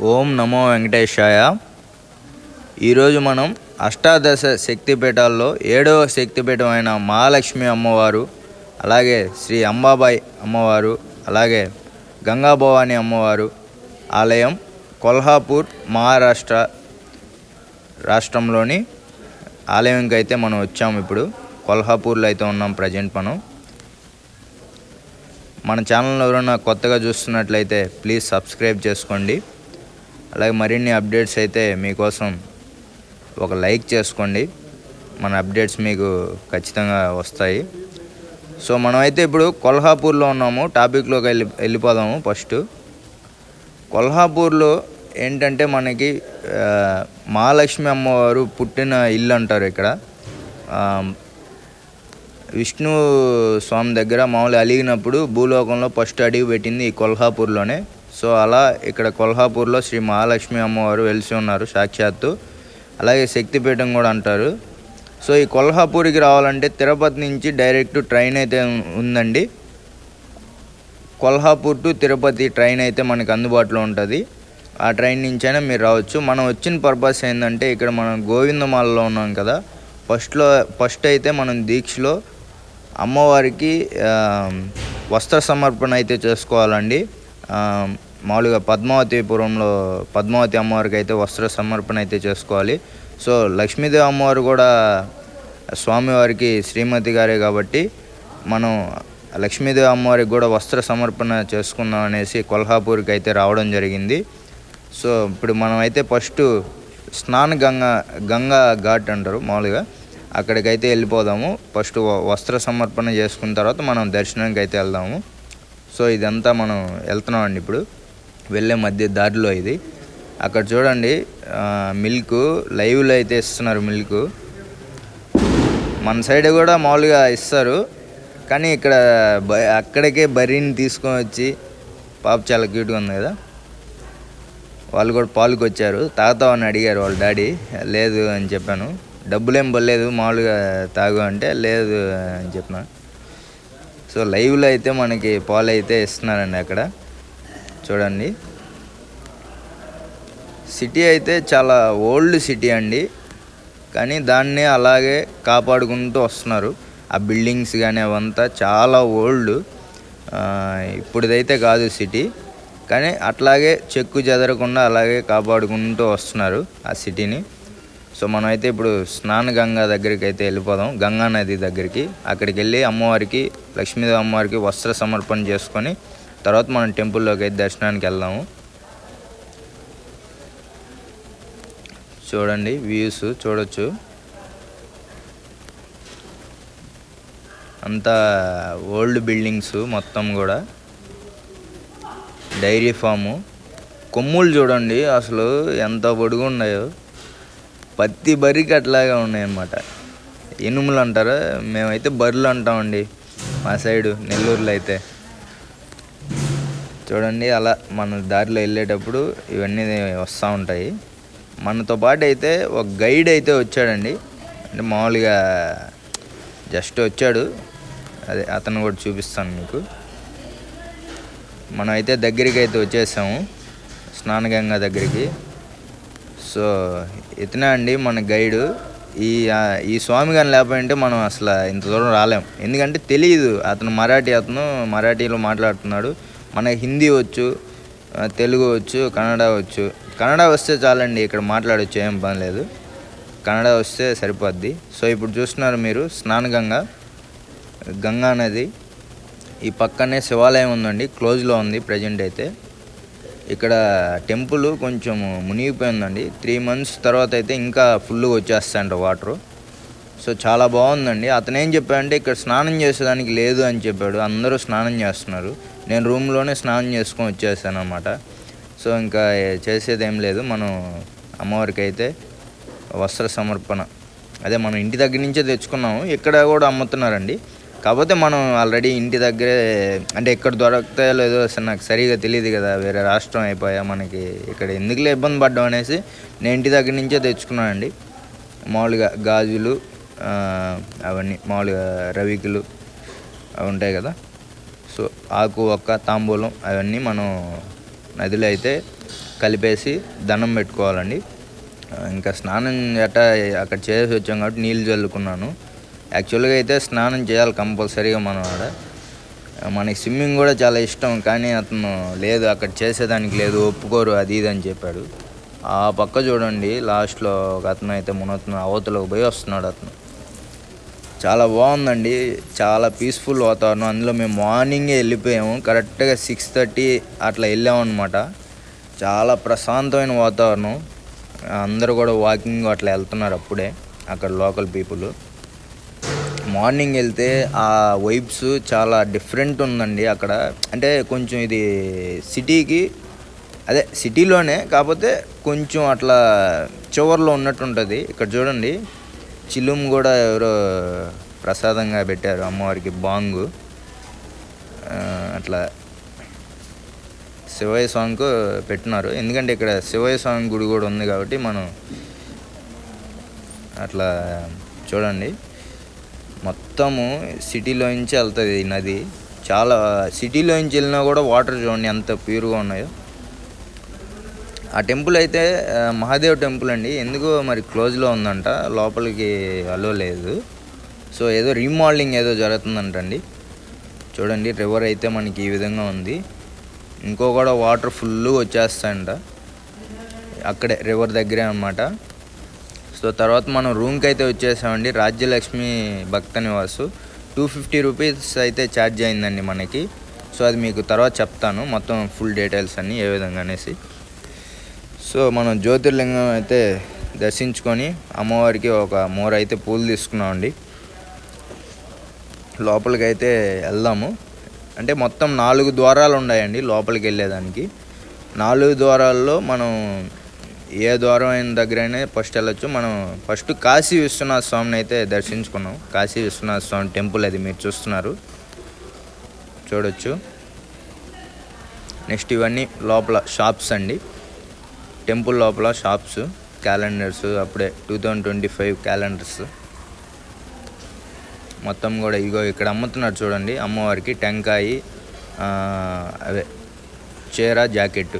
ఓం నమో వెంకటేశాయ. ఈరోజు మనం అష్టాదశ శక్తిపీఠాల్లో 7వ శక్తిపీఠం అయిన మహాలక్ష్మి అమ్మవారు, అలాగే శ్రీ అంబాబాయి అమ్మవారు, అలాగే గంగాభవాని అమ్మవారు ఆలయం కొల్హాపూర్ మహారాష్ట్ర రాష్ట్రంలోని ఆలయంకి అయితే మనం వచ్చాము. ఇప్పుడు కొల్హాపూర్లో అయితే ఉన్నాం ప్రజెంట్ మనం. మన ఛానల్ ఎవరైనా కొత్తగా చూస్తున్నట్లయితే ప్లీజ్ సబ్స్క్రైబ్ చేసుకోండి. అలాగే మరిన్ని అప్డేట్స్ అయితే మీకోసం ఒక లైక్ చేసుకోండి. మన అప్డేట్స్ మీకు ఖచ్చితంగా వస్తాయి. సో మనమైతే ఇప్పుడు కొల్హాపూర్లో ఉన్నాము. టాపిక్లోకి వెళ్ళిపోదాము. ఫస్ట్ కొల్హాపూర్లో ఏంటంటే మనకి మహాలక్ష్మి అమ్మవారు పుట్టిన ఇల్లు అంటారు. ఇక్కడ విష్ణు స్వామి దగ్గర మామూలు అలిగినప్పుడు భూలోకంలో ఫస్ట్ అడుగు పెట్టింది ఈ కొల్హాపూర్లోనే. సో అలా ఇక్కడ కొల్హాపూర్లో శ్రీ మహాలక్ష్మి అమ్మవారు వెలిసి ఉన్నారు సాక్షాత్తు. అలాగే శక్తిపీఠం కూడా అంటారు. సో ఈ కొల్హాపూర్కి రావాలంటే తిరుపతి నుంచి డైరెక్ట్ ట్రైన్ అయితే ఉందండి. కొల్హాపూర్ టు తిరుపతి ట్రైన్ అయితే మనకు అందుబాటులో ఉంటుంది. ఆ ట్రైన్ నుంచైనా మీరు రావచ్చు. మనం వచ్చిన పర్పస్ ఏంటంటే ఇక్కడ మనం గోవిందమాలలో ఉన్నాం కదా. ఫస్ట్ అయితే మనం దీక్షలో అమ్మవారికి వస్త్ర సమర్పణ అయితే చేసుకోవాలండి. మామూలుగా పద్మావతిపురంలో పద్మావతి అమ్మవారికి అయితే వస్త్ర సమర్పణ అయితే చేసుకోవాలి. సో లక్ష్మీదేవి అమ్మవారు కూడా స్వామివారికి శ్రీమతి గారే కాబట్టి మనం లక్ష్మీదేవి అమ్మవారికి కూడా వస్త్ర సమర్పణ చేసుకుందాం అనేసి కొల్హాపూర్కి అయితే రావడం జరిగింది. సో ఇప్పుడు మనం అయితే ఫస్ట్ గంగా ఘాట్ అంటారు మామూలుగా, అక్కడికైతే వెళ్ళిపోదాము. ఫస్ట్ వస్త్ర సమర్పణ చేసుకున్న తర్వాత మనం దర్శనానికి అయితే వెళ్దాము. సో ఇదంతా మనం వెళ్తున్నామండి. ఇప్పుడు వెళ్ళే మధ్య దారిలో ఇది. అక్కడ చూడండి మిల్క్ లైవ్లో అయితే ఇస్తున్నారు. మిల్క్ మన సైడ్ కూడా మామూలుగా ఇస్తారు, కానీ ఇక్కడ అక్కడికే బర్రీని తీసుకొని వచ్చి పాప చాలా క్యూట్గా ఉంది కదా. వాళ్ళు కూడా పాలుకి వచ్చారు. తాగుతామని అడిగారు వాళ్ళ డాడీ. లేదు అని చెప్పాను. డబ్బులేం పర్లేదు మామూలుగా తాగు అంటే లేదు అని చెప్పిన. సో లైవ్లో అయితే మనకి పాలు అయితే ఇస్తున్నారండి. అక్కడ చూడండి సిటీ అయితే చాలా ఓల్డ్ సిటీ అండి, కానీ దాన్ని అలాగే కాపాడుకుంటూ వస్తున్నారు. ఆ బిల్డింగ్స్ కానీ అవంతా చాలా ఓల్డ్. ఇప్పుడుదైతే కాదు సిటీ, కానీ అట్లాగే చెక్కు చెదరకుండా అలాగే కాపాడుకుంటూ వస్తున్నారు ఆ సిటీని. సో మనమైతే ఇప్పుడు గంగా దగ్గరికి అయితే వెళ్ళిపోదాం. గంగా నది దగ్గరికి. అక్కడికి వెళ్ళి అమ్మవారికి లక్ష్మీదేవి అమ్మవారికి వస్త్ర సమర్పణ చేసుకొని తర్వాత మనం టెంపుల్లోకి అయితే దర్శనానికి వెళ్దాము. చూడండి వ్యూస్ చూడొచ్చు. అంతా ఓల్డ్ బిల్డింగ్స్ మొత్తం కూడా. డైరీ ఫాము కొమ్ములు చూడండి అసలు ఎంత పొడుగు ఉన్నాయో. పత్తి బర్రికి అట్లాగే ఉన్నాయన్నమాట. ఎనుములు అంటారా, మేమైతే బర్రెలు అంటామండి మా సైడు నెల్లూరులో అయితే. చూడండి అలా మన దారిలో వెళ్ళేటప్పుడు ఇవన్నీ వస్తూ ఉంటాయి. మనతో పాటు అయితే ఒక గైడ్ అయితే వచ్చాడండి. అంటే మామూలుగా జస్ట్ వచ్చాడు. అదే అతను కూడా చూపిస్తాను మీకు. మనం అయితే దగ్గరికి అయితే వచ్చేసాము స్నానగంగా దగ్గరికి. సో ఇతనే అండి మన గైడు. ఈ స్వామి గారిని లేకపోయింటే మనం అసలు ఇంత దూరం రాలేం. ఎందుకంటే తెలియదు. అతను మరాఠీలో మాట్లాడుతున్నాడు. మనకి హిందీ వచ్చు, తెలుగు వచ్చు, కన్నడ వచ్చు. కన్నడ వస్తే చాలండి, ఇక్కడ మాట్లాడవచ్చు, ఏం పని లేదు. కన్నడ వస్తే సరిపోద్ది. సో ఇప్పుడు చూస్తున్నారు మీరు గంగా నది. ఈ పక్కనే శివాలయం ఉందండి, క్లోజ్లో ఉంది ప్రజెంట్ అయితే. ఇక్కడ టెంపుల్ కొంచెం మునిగిపోయిందండి. 3 months తర్వాత అయితే ఇంకా ఫుల్గా వచ్చేస్తాయంట వాటరు. సో చాలా బాగుందండి. అతను ఏం చెప్పాడంటే ఇక్కడ స్నానం చేసేదానికి లేదు అని చెప్పాడు. అందరూ స్నానం చేస్తున్నారు. నేను రూమ్లోనే స్నానం చేసుకొని వచ్చేసాను అన్నమాట. సో ఇంకా చేసేది ఏం లేదు. మనం అమ్మవారికి అయితే వస్త్ర సమర్పణ అదే మనం ఇంటి దగ్గర నుంచే తెచ్చుకున్నాము. ఇక్కడ కూడా అమ్ముతున్నారండి. కాకపోతే మనం ఆల్రెడీ ఇంటి దగ్గరే, అంటే ఎక్కడ దొరకతాయో లేదో అసలు నాకు సరిగా తెలియదు కదా. వేరే రాష్ట్రం అయిపోయా మనకి, ఇక్కడ ఎందుకులే ఇబ్బంది పడ్డాం అనేసి నేను ఇంటి దగ్గర నుంచే తెచ్చుకున్నానండి. మామూలుగా గాజులు అవన్నీ మామూలుగా రవికులు అవి ఉంటాయి కదా. సో ఆకు ఒక్క తాంబూలం అవన్నీ మనం నదిలో అయితే కలిపేసి దండం పెట్టుకోవాలండి. ఇంకా స్నానం అక్కడ చేసి వచ్చాం కాబట్టి నీళ్ళు చల్లుకున్నాను. యాక్చువల్గా అయితే స్నానం చేయాలి కంపల్సరీగా మనం ఆడ. మనకి స్విమ్మింగ్ కూడా చాలా ఇష్టం, కానీ అతను లేదు అక్కడ చేసేదానికి లేదు, ఒప్పుకోరు అది ఇది అని చెప్పాడు. ఆ పక్క చూడండి లాస్ట్లో ఒక అతను అయితే మునవుతున్న అవతలకు పోయి వస్తున్నాడు అతను. చాలా బాగుందండి, చాలా పీస్ఫుల్ వాతావరణం. అందులో మేము మార్నింగే వెళ్ళిపోయాము, కరెక్ట్గా 6:30 అట్లా వెళ్ళాము అనమాట. చాలా ప్రశాంతమైన వాతావరణం. అందరూ కూడా వాకింగ్ అట్లా వెళ్తున్నారు అప్పుడే అక్కడ లోకల్ పీపుల్. మార్నింగ్ వెళ్తే ఆ వైబ్స్ చాలా డిఫరెంట్ ఉందండి అక్కడ. అంటే కొంచెం ఇది సిటీకి అదే సిటీలోనే, కాకపోతే కొంచెం అట్లా చివర్లో ఉన్నట్టు ఉంటుంది. ఇక్కడ చూడండి చిలుము కూడా ఎవరో ప్రసాదంగా పెట్టారు అమ్మవారికి, బాంగు. అట్లా శివయ్య స్వామికి పెట్టినారు, ఎందుకంటే ఇక్కడ శివయ్య స్వామి గుడి కూడా ఉంది కాబట్టి మనం అట్లా చూడండి. మొత్తము సిటీలోంచి వెళ్తుంది ఈ నది. చాలా సిటీలోంచి వెళ్ళినా కూడా వాటర్ చూడండి ఎంత ప్యూర్గా ఉన్నాయో. ఆ టెంపుల్ అయితే మహాదేవ్ టెంపుల్ అండి, ఎందుకో మరి క్లోజ్లో ఉందంట, లోపలికి అలో లేదు. సో ఏదో రీమోడలింగ్ ఏదో జరుగుతుందంటండి. చూడండి రివర్ అయితే మనకి ఈ విధంగా ఉంది. ఇంకో కూడా వాటర్ ఫుల్గా వచ్చేస్తాయంట అక్కడే రివర్ దగ్గరే అన్నమాట. సో తర్వాత మనం రూమ్కి అయితే వచ్చేసామండి. రాజ్యలక్ష్మి భక్త నివాసు 250 రూపీస్ అయితే ఛార్జ్ అయిందండి మనకి. సో అది మీకు తర్వాత చెప్తాను మొత్తం ఫుల్ డీటెయిల్స్ అన్నీ ఏ విధంగా అనేసి. సో మనం జ్యోతిర్లింగం అయితే దర్శించుకొని అమ్మవారికి ఒక మూర అయితే పూలు తీసుకున్నామండి. లోపలికి అయితే వెళ్దాము. అంటే మొత్తం 4 ద్వారాలు ఉన్నాయండి లోపలికి వెళ్ళేదానికి. 4 ద్వారాల్లో మనం ఏ ద్వారం అయిన దగ్గరైనా ఫస్ట్ వెళ్ళొచ్చు. మనం ఫస్ట్ కాశీ విశ్వనాథ స్వామిని అయితే దర్శించుకున్నాం. కాశీ విశ్వనాథ స్వామి టెంపుల్ అది మీరు చూస్తున్నారు, చూడొచ్చు. నెక్స్ట్ ఇవన్నీ లోపల షాప్స్ అండి, టెంపుల్ లోపల షాప్స్, క్యాలెండర్స్, అప్పుడే 2025 క్యాలెండర్స్ మొత్తం కూడా ఇగో ఇక్కడ అమ్ముతున్నారు చూడండి. అమ్మవారికి టెంకాయి, అవే చీర, జాకెట్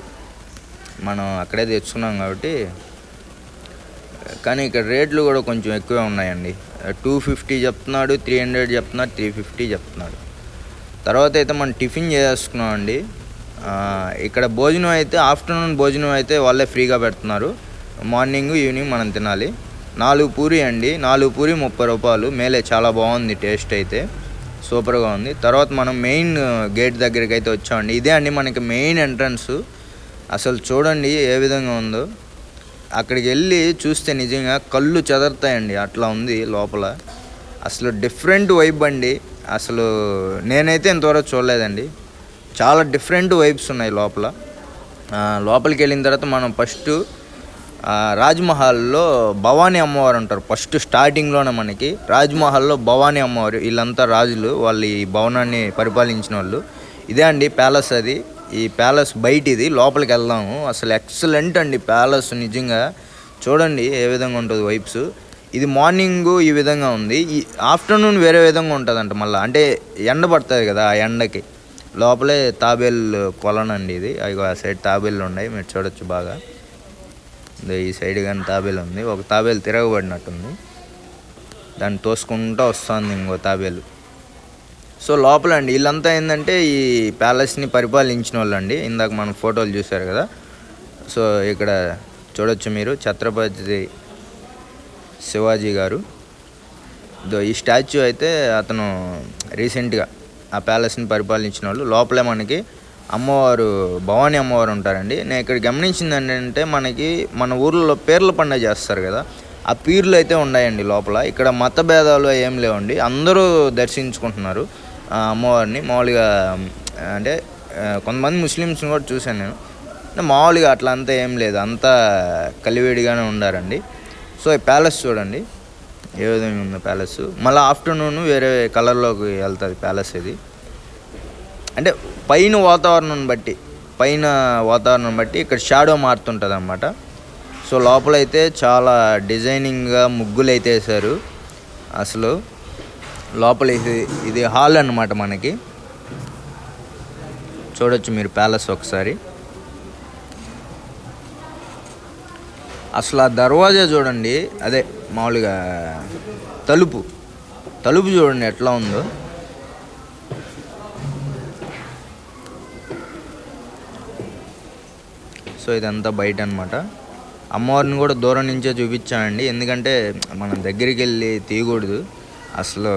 మనం అక్కడే తెచ్చుకున్నాం కాబట్టి. కానీ ఇక్కడ రేట్లు కూడా కొంచెం ఎక్కువే ఉన్నాయండి. 250 చెప్తున్నాడు, 300 చెప్తున్నాడు, 350 చెప్తున్నాడు. తర్వాత అయితే మనం టిఫిన్ చేసుకున్నామండి. ఇక్కడ భోజనం అయితే ఆఫ్టర్నూన్ భోజనం అయితే వాళ్ళే ఫ్రీగా పెడుతున్నారు. మార్నింగ్ ఈవినింగ్ మనం తినాలి. 4 పూరి అండి, 4 పూరి 30 రూపాయలు. మేలే చాలా బాగుంది, టేస్ట్ అయితే సూపర్గా ఉంది. తర్వాత మనం మెయిన్ గేట్ దగ్గరికి అయితే వచ్చామండి. ఇదే అండి మనకి మెయిన్ ఎంట్రన్స్. అసలు చూడండి ఏ విధంగా ఉందో. అక్కడికి వెళ్ళి చూస్తే నిజంగా కళ్ళు చెదరుతాయండి, అట్లా ఉంది లోపల. అసలు డిఫరెంట్ వైబ్ అండి. అసలు నేనైతే ఇంతవరకు చూడలేదండి, చాలా డిఫరెంట్ వైబ్స్ ఉన్నాయి లోపల. లోపలికి వెళ్ళిన తర్వాత మనం ఫస్ట్ రాజ్మహల్లో భవానీ అమ్మవారు ఉంటారు. ఫస్ట్ స్టార్టింగ్లోనే మనకి రాజ్మహల్లో భవానీ అమ్మవారు, వీళ్ళంతా రాజులు, వాళ్ళు ఈ భవనాన్ని పరిపాలించిన వాళ్ళు. ఇదే అండి ప్యాలెస్. అది ఈ ప్యాలెస్ బయట, ఇది లోపలికి వెళ్దాము. అసలు ఎక్సలెంట్ అండి ప్యాలెస్, నిజంగా చూడండి ఏ విధంగా ఉంటుంది వైబ్స్. ఇది మార్నింగ్ ఈ విధంగా ఉంది, ఈ ఆఫ్టర్నూన్ వేరే విధంగా ఉంటుందంట మళ్ళీ. అంటే ఎండ పడుతుంది కదా, ఆ ఎండకి లోపలే తాబేల్ కొలనండి ఇది. అవి ఆ సైడ్ తాబేళ్ళు ఉన్నాయి, మీరు చూడొచ్చు బాగా. ఈ సైడ్ కానీ తాబేలు ఉంది, ఒక తాబేలు తిరగబడినట్టుంది, దాన్ని తోసుకుంటూ వస్తుంది ఇంకో తాబేలు. సో లోపల అండి వీళ్ళంతా ఏంటంటే ఈ ప్యాలెస్ని పరిపాలించిన వాళ్ళు అండి. ఇందాక మనం ఫోటోలు చూశారు కదా. సో ఇక్కడ చూడొచ్చు మీరు ఛత్రపతి శివాజీ గారు. ఈ స్టాచ్యూ అయితే అతను రీసెంట్గా ఆ ప్యాలెస్ని పరిపాలించిన వాళ్ళు. లోపలే మనకి అమ్మవారు భవానీ అమ్మవారు ఉంటారండి. నేను ఇక్కడ గమనించింది ఏంటంటే మనకి మన ఊర్లో పీర్ల పండుగ చేస్తారు కదా, ఆ పీర్లు అయితే ఉన్నాయండి లోపల. ఇక్కడ మత భేదాలు ఏం లేవండి, అందరూ దర్శించుకుంటున్నారు అమ్మవారిని. మామూలుగా అంటే కొంతమంది ముస్లిమ్స్ని కూడా చూశాను నేను, మామూలుగా అట్లా అంతా ఏం లేదు, అంతా కలివేడిగానే ఉండారండి. సో ఈ ప్యాలెస్ చూడండి ఏ విధంగా ఉందో ప్యాలెస్. మళ్ళీ ఆఫ్టర్నూన్ వేరే కలర్లోకి వెళ్తుంది ప్యాలెస్. ఇది అంటే పైన వాతావరణం బట్టి ఇక్కడ షాడో మారుతుంటుంది అన్నమాట. సో లోపలైతే చాలా డిజైనింగ్గా ముగ్గులు అయితే వేశారు. అసలు లోపల ఇది హాల్ అన్నమాట మనకి. చూడొచ్చు మీరు ప్యాలెస్ ఒకసారి. అసలు ఆ దర్వాజా చూడండి, అదే మామూలుగా తలుపు తలుపు చూడండి ఎట్లా ఉందో. సో ఇదంతా బయట అనమాట. అమ్మవారిని కూడా దూరం నుంచే చూపించానండి, ఎందుకంటే మనం దగ్గరికి వెళ్ళి తీయకూడదు, అసలు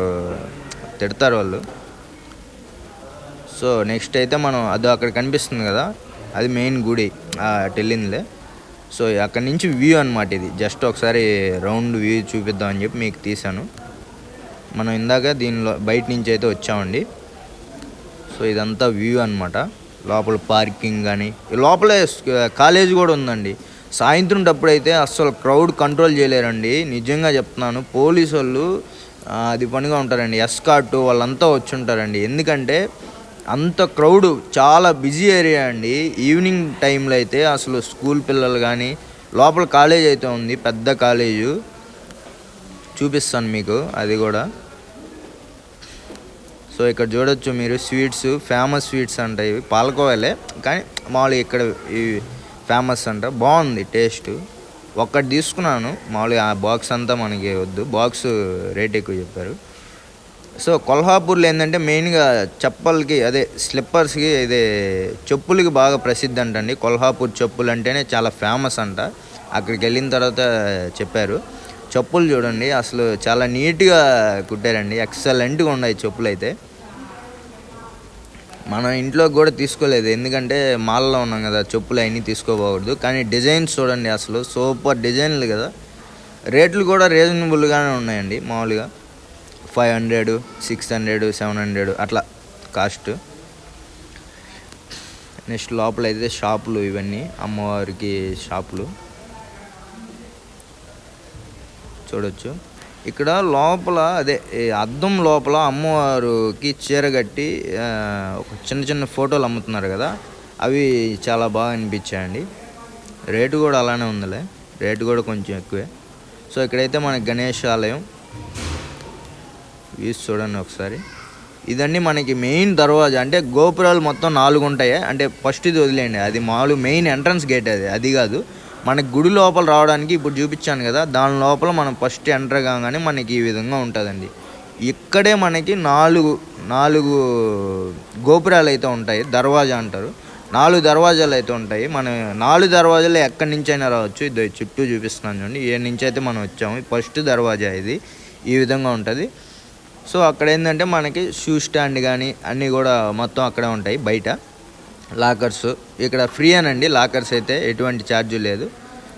తిడతారు వాళ్ళు. సో నెక్స్ట్ అయితే మనం అది అక్కడ కనిపిస్తుంది కదా, అది మెయిన్ గుడి టెల్లిందిలే. సో అక్కడి నుంచి వ్యూ అనమాట, ఇది జస్ట్ ఒకసారి రౌండ్ వ్యూ చూపిద్దామని చెప్పి మీకు తీసాను. మనం ఇందాక దీనిలో బయట నుంచి అయితే వచ్చామండి. సో ఇదంతా వ్యూ అనమాట. లోపల పార్కింగ్ కానీ, లోపలే కాలేజ్ కూడా ఉందండి. సాయంత్రం టప్పుడైతే అస్సలు క్రౌడ్ కంట్రోల్ చేయలేరండి, నిజంగా చెప్తున్నాను. పోలీసు వాళ్ళు అది పనిగా ఉంటారండి, ఎస్కార్ట్ వాళ్ళంతా వచ్చి ఉంటారండి. ఎందుకంటే అంత క్రౌడ్, చాలా బిజీ ఏరియా అండి. ఈవినింగ్ టైంలో అయితే అసలు స్కూల్ పిల్లలు కానీ, లోపల కాలేజ్ అయితే ఉంది, పెద్ద కాలేజు, చూపిస్తాను మీకు అది కూడా. సో ఇక్కడ చూడొచ్చు మీరు, స్వీట్స్, ఫేమస్ స్వీట్స్ అంట ఇవి, పాలకోవాలే కానీ మామూలుగా ఇక్కడ ఇవి ఫేమస్ అంట. బాగుంది టేస్ట్. ఒక్కటి తీసుకున్నాను మామూలుగా, ఆ బాక్స్ అంతా మనకి వద్దు, బాక్స్ రేట్ ఎక్కువ చెప్పారు. సో కొల్హాపూర్లో ఏంటంటే మెయిన్గా చెప్పలకి, అదే స్లిప్పర్స్కి, ఇదే చెప్పులకి బాగా ప్రసిద్ధి అంటండి. కొల్హాపూర్ చెప్పులు అంటేనే చాలా ఫేమస్ అంట. అక్కడికి వెళ్ళిన తర్వాత చెప్పారు. చెప్పులు చూడండి అసలు చాలా నీట్గా కుట్టారండి, ఎక్సలెంట్గా ఉన్నాయి చెప్పులు అయితే. మనం ఇంట్లోకి కూడా తీసుకోలేదు, ఎందుకంటే మాల్లో ఉన్నాం కదా, చెప్పులు అవన్నీ తీసుకోకూడదు. కానీ డిజైన్స్ చూడండి అసలు సూపర్ డిజైన్లు కదా. రేట్లు కూడా రీజనబుల్గానే ఉన్నాయండి, మామూలుగా 500, 600, 700 అట్లా కాస్ట్. నెక్స్ట్ లోపల అయితే షాపులు, ఇవన్నీ అమ్మవారికి షాపులు చూడొచ్చు. ఇక్కడ లోపల అదే అద్దం లోపల అమ్మవారికి చీర కట్టి ఒక చిన్న చిన్న ఫోటోలు అమ్ముతున్నారు కదా, అవి చాలా బాగా అనిపించాయండి. రేటు కూడా అలానే ఉందిలే, రేటు కూడా కొంచెం ఎక్కువే. సో ఇక్కడైతే మనకి గణేష్ ఆలయం వ్యూస్ చూడండి ఒకసారి. ఇదండి మనకి మెయిన్ దర్వాజా. అంటే గోపురాలు మొత్తం 4 ఉంటాయి. అంటే ఫస్ట్ ఇది వదిలేయండి, అది మామూలు మెయిన్ ఎంట్రన్స్ గేట్, అది కాదు. మనకి గుడి లోపల రావడానికి ఇప్పుడు చూపించాను కదా, దాని లోపల మనం ఫస్ట్ ఎంటర్ కాగానే మనకి ఈ విధంగా ఉంటుందండి. ఇక్కడే మనకి 4 గోపురాలు అయితే ఉంటాయి, దర్వాజా అంటారు. 4 దర్వాజాలు అయితే ఉంటాయి. మనం 4 దర్వాజాలు ఎక్కడి నుంచి అయినా రావచ్చు. ఇది చుట్టూ చూపిస్తున్నాను చూడండి, ఏ నుంచి అయితే మనం వచ్చాము. ఫస్ట్ దర్వాజా ఇది ఈ విధంగా ఉంటుంది. సో అక్కడ ఏంటంటే మనకి షూ స్టాండ్ కానీ అన్నీ కూడా మొత్తం అక్కడే ఉంటాయి. బయట లాకర్స్ ఇక్కడ ఫ్రీ అనండి, లాకర్స్ అయితే ఎటువంటి ఛార్జ్ లేదు.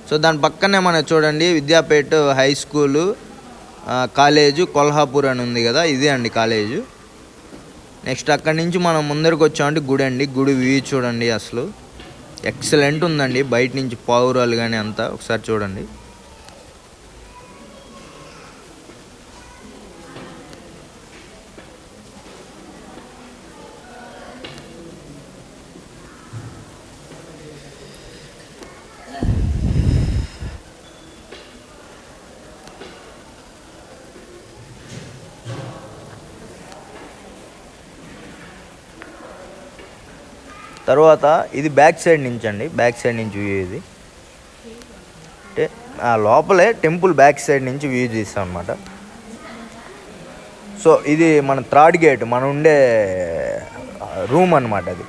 సో దాని పక్కనే మనం చూడండి విద్యాపేట హై స్కూలు, కాలేజు కొల్హాపూర్ అని ఉంది కదా, ఇదే అండి కాలేజు. నెక్స్ట్ అక్కడి నుంచి మనం ముందరికి వచ్చామంటే గుడి అండి. గుడి వ్యూ చూడండి అసలు ఎక్సలెంట్ ఉందండి, బయట నుంచి పావురాలు కానీ అంతా ఒకసారి చూడండి. తర్వాత ఇది బ్యాక్ సైడ్ నుంచి అండి, బ్యాక్ సైడ్ నుంచి వ్యూ ఇది. అంటే ఆ లోపలే టెంపుల్ బ్యాక్ సైడ్ నుంచి వ్యూ తీస్తాం అనమాట. సో ఇది మన థర్డ్ గేట్, మనం ఉండే రూమ్ అనమాట, అది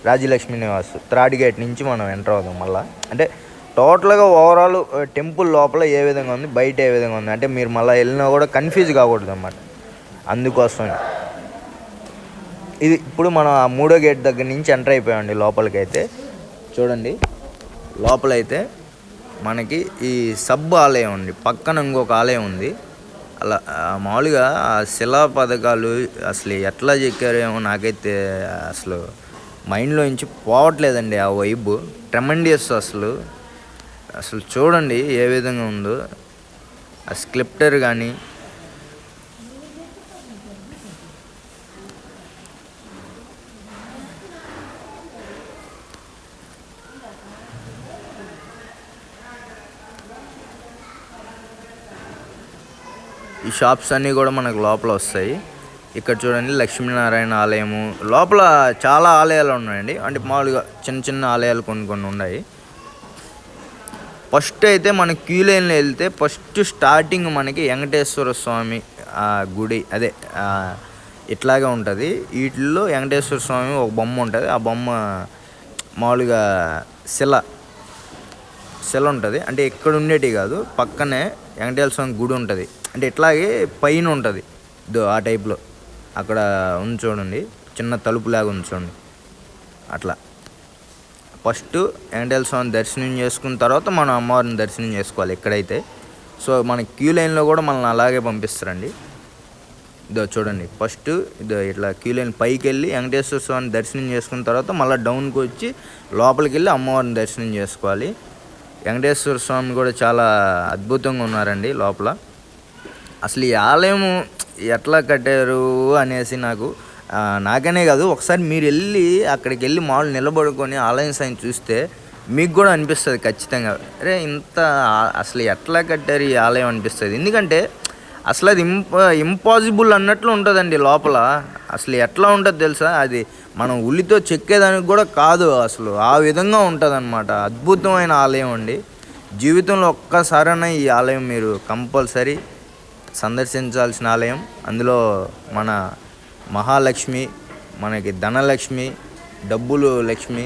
రాజలక్ష్మి నివాస్. థర్డ్ గేట్ నుంచి మనం ఎంటర్ అవుదాం మళ్ళీ. అంటే టోటల్గా ఓవరాల్ టెంపుల్ లోపల ఏ విధంగా ఉంది, బయట ఏ విధంగా ఉంది, అంటే మీరు మళ్ళీ వెళ్ళినా కూడా కన్ఫ్యూజ్ కాకూడదు అన్నమాట. అందుకోసమే ఇది. ఇప్పుడు మనం ఆ 3వ గేట్ దగ్గర నుంచి ఎంటర్ అయిపోయామండి లోపలికి. అయితే చూడండి లోపలైతే మనకి ఈ సబ్ ఆలయం ఉంది, పక్కన ఇంకొక ఆలయం ఉంది. అలా మామూలుగా ఆ శిలా పథకాలు అసలు ఎట్లా చెక్కారేమో నాకైతే అసలు మైండ్లో నుంచి పోవట్లేదండి ఆ వైబ్. ట్రెమెండియస్ అసలు చూడండి ఏ విధంగా ఉందో ఆ స్క్రిప్టర్ కానీ. ఈ షాప్స్ అన్నీ కూడా మనకు లోపల వస్తాయి. ఇక్కడ చూడండి లక్ష్మీనారాయణ ఆలయము, లోపల చాలా ఆలయాలు ఉన్నాయండి. అంటే మామూలుగా చిన్న చిన్న ఆలయాలు కొన్ని ఉన్నాయి. ఫస్ట్ అయితే మన క్యూ లైన్లో వెళ్తే ఫస్ట్ స్టార్టింగ్ మనకి వెంకటేశ్వర స్వామి గుడి అదే ఇట్లాగే ఉంటుంది. వీటిల్లో వెంకటేశ్వర స్వామి ఒక బొమ్మ ఉంటుంది. ఆ బొమ్మ మామూలుగా శిల ఉంటుంది. అంటే ఎక్కడ ఉండేటివి కాదు, పక్కనే వెంకటేశ్వర స్వామి గుడి ఉంటుంది. అంటే ఇట్లాగే పైన ఉంటుంది ఆ టైప్లో. అక్కడ ఉంది చూడండి, చిన్న తలుపులాగా ఉంది చూడండి. అట్లా ఫస్ట్ వెంకటేశ్వర స్వామి దర్శనం చేసుకున్న తర్వాత మనం అమ్మవారిని దర్శనం చేసుకోవాలి ఎక్కడైతే. సో మన క్యూ లైన్లో కూడా మనల్ని అలాగే పంపిస్తారండి. ఇదో చూడండి, ఫస్ట్ ఇదో ఇట్లా క్యూ లైన్ పైకి వెళ్ళి వెంకటేశ్వర స్వామిని దర్శనం చేసుకున్న తర్వాత మళ్ళీ డౌన్కి వచ్చి లోపలికి వెళ్ళి అమ్మవారిని దర్శనం చేసుకోవాలి. వెంకటేశ్వర స్వామి కూడా చాలా అద్భుతంగా ఉన్నారండి లోపల. అసలు ఈ ఆలయం ఎట్లా కట్టారు అనేసి నాకనే కాదు, ఒకసారి మీరు వెళ్ళి అక్కడికి వెళ్ళి మామూలు నిలబడుకొని ఆలయం సైన్ చూస్తే మీకు కూడా అనిపిస్తుంది ఖచ్చితంగా, అరే ఇంత అసలు ఎట్లా కట్టారు ఈ ఆలయం అనిపిస్తుంది. ఎందుకంటే అసలు అది ఇంపాసిబుల్ అన్నట్లు ఉంటుందండి లోపల. అసలు ఎట్లా ఉంటుంది తెలుసా, అది మనం ఉల్లితో చెక్కేదానికి కూడా కాదు, అసలు ఆ విధంగా ఉంటుంది అన్నమాట. అద్భుతమైన ఆలయం అండి. జీవితంలో ఒక్కసారైనా ఈ ఆలయం మీరు కంపల్సరీ సందర్శించాల్సిన ఆలయం. అందులో మన మహాలక్ష్మి, మనకి ధనలక్ష్మి, డబ్బులు లక్ష్మి,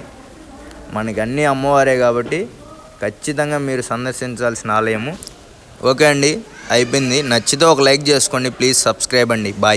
మనకి అన్నీ అమ్మవారే కాబట్టి ఖచ్చితంగా మీరు సందర్శించాల్సిన ఆలయము. ఓకే అండి, అయిపోయింది. నచ్చితే ఒక లైక్ చేసుకోండి ప్లీజ్, సబ్స్క్రైబ్ అండి. బాయ్.